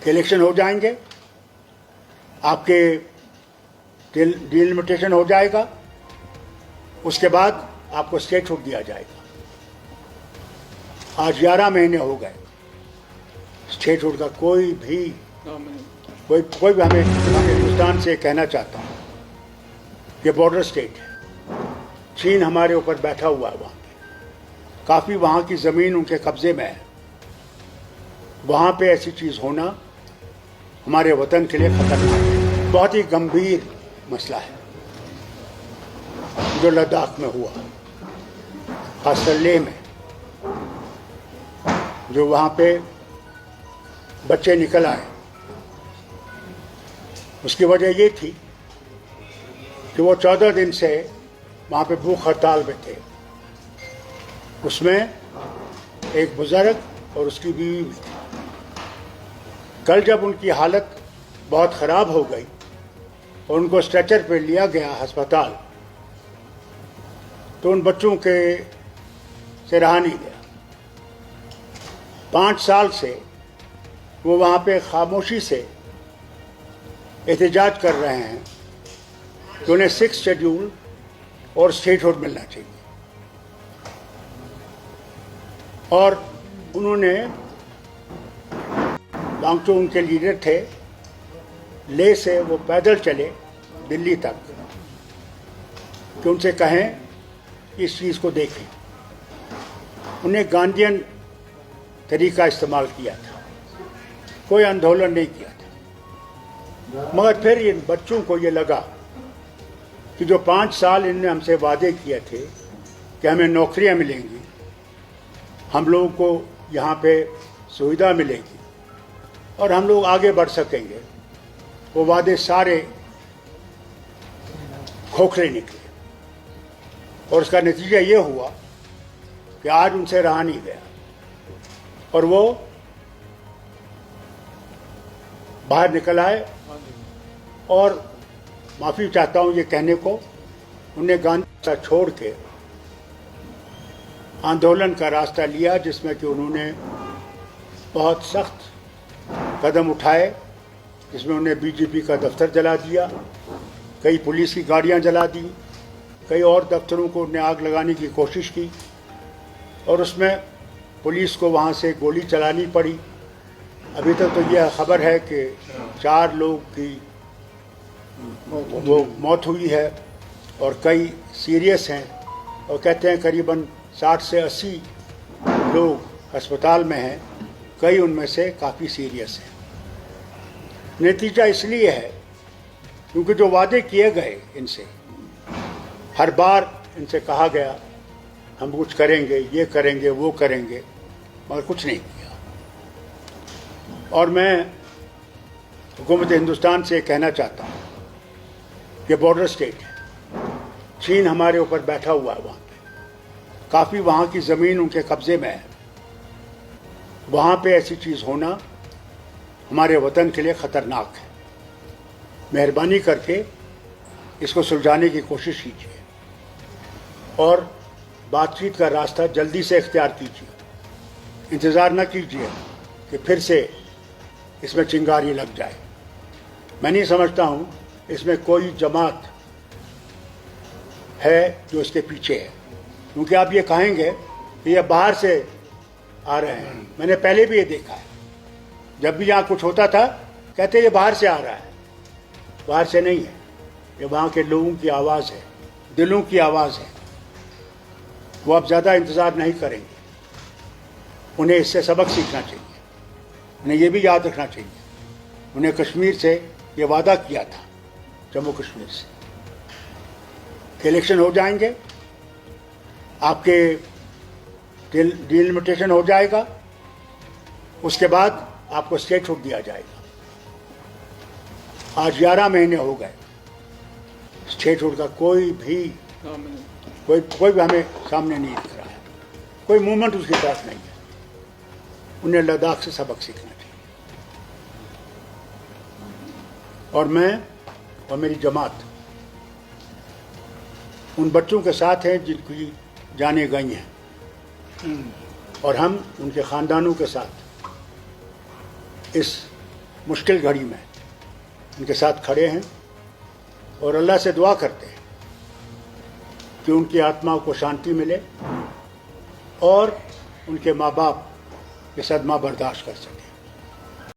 कि इलेक्शन हो जाएंगे, आपके डिलिमिटेशन हो जाएगा, उसके बाद आपको स्टेटहुड दिया जाएगा। आज 11 महीने हो गए, स्टेटहुड का कोई भी हमें हिंदुस्तान से कहना चाहता हूँ, ये बॉर्डर स्टेट है, चीन हमारे ऊपर बैठा हुआ है, वहाँ पे काफ़ी वहाँ की ज़मीन उनके कब्ज़े में है। वहाँ पे ऐसी चीज़ होना हमारे वतन के लिए खतरनाक है। बहुत ही गंभीर मसला है जो लद्दाख में हुआ, खासकर लेह में, जो वहाँ पे बच्चे निकल आए। उसकी वजह ये थी कि वो 14 दिन से वहाँ पे भूख हड़ताल में थे। उसमें एक बुजुर्ग और उसकी बीवी भी थी। कल जब उनकी हालत बहुत ख़राब हो गई और उनको स्ट्रेचर पे लिया गया अस्पताल, तो उन बच्चों के से रहा नहीं गया। 5 साल से वो वहाँ पे खामोशी से एहतजाज कर रहे हैं कि उन्हें 6 शेड्यूल और स्टेटहुड मिलना चाहिए। और उन्होंने वांगचू उनके लीडर थे, लेह से वो पैदल चले दिल्ली तक कि उनसे कहें कि इस चीज़ को देखें। उन्हें गांधीयन तरीका इस्तेमाल किया था, कोई आंदोलन नहीं किया था। मगर फिर इन बच्चों को ये लगा कि जो 5 साल इनने हमसे वादे किए थे कि हमें नौकरियां मिलेंगी, हम लोगों को यहाँ पे सुविधा मिलेगी और हम लोग आगे बढ़ सकेंगे, वो वादे सारे खोखले निकले। और उसका नतीजा ये हुआ कि आज उनसे रहा नहीं गया और वो बाहर निकल आए। और माफ़ी चाहता हूँ ये कहने को, उन्हें गांधी छोड़ के आंदोलन का रास्ता लिया, जिसमें कि उन्होंने बहुत सख्त कदम उठाए, जिसमें उन्हें बीजेपी का दफ्तर जला दिया, कई पुलिस की गाड़ियां जला दी, कई और दफ्तरों को उन्हें आग लगाने की कोशिश की और उसमें पुलिस को वहां से गोली चलानी पड़ी। अभी तक तो यह खबर है कि 4 लोग की वो मौत हुई है और कई सीरियस हैं, और कहते हैं करीबन 60 से 80 लोग अस्पताल में हैं, कई उनमें से काफ़ी सीरियस हैं। नतीजा इसलिए है क्योंकि जो वादे किए गए इनसे, हर बार इनसे कहा गया हम कुछ करेंगे, ये करेंगे, वो करेंगे, मगर कुछ नहीं किया। और मैं हुकूमत हिंदुस्तान से कहना चाहता हूँ कि बॉर्डर स्टेट है, चीन हमारे ऊपर बैठा हुआ है, वहाँ पे काफ़ी वहाँ की ज़मीन उनके कब्ज़े में है। वहाँ पे ऐसी चीज़ होना हमारे वतन के लिए ख़तरनाक है। मेहरबानी करके इसको सुलझाने की कोशिश कीजिए और बातचीत का रास्ता जल्दी से इख्तियार कीजिए। इंतज़ार न कीजिए कि फिर से इसमें चिंगारी लग जाए। मैं नहीं समझता हूँ इसमें कोई जमात है जो इसके पीछे है, क्योंकि आप ये कहेंगे कि ये बाहर से आ रहे हैं। मैंने पहले भी ये देखा है, जब भी यहाँ कुछ होता था कहते ये बाहर से आ रहा है। बाहर से नहीं है, ये वहाँ के लोगों की आवाज़ है, दिलों की आवाज़ है। वो अब ज़्यादा इंतज़ार नहीं करेंगे, उन्हें इससे सबक सीखना चाहिए। उन्हें ये भी याद रखना चाहिए, उन्हें कश्मीर से ये वादा किया था, जम्मू कश्मीर से, कि इलेक्शन हो जाएंगे, आपके डिलिमिटेशन हो जाएगा, उसके बाद आपको स्टेटहुड दिया जाएगा। आज 11 महीने हो गए, स्टेटहुड का कोई भी हमें सामने नहीं दिख रहा है, कोई मूवमेंट उसकी तरफ नहीं है। उन्हें लद्दाख से सबक सीखना चाहिए। और मैं और मेरी जमात उन बच्चों के साथ हैं जिनकी जानें गई हैं, और हम उनके ख़ानदानों के साथ इस मुश्किल घड़ी में उनके साथ खड़े हैं और अल्लाह से दुआ करते हैं कि उनकी आत्मा को शांति मिले और उनके माँ बाप ये सदमा बर्दाश्त कर सकें।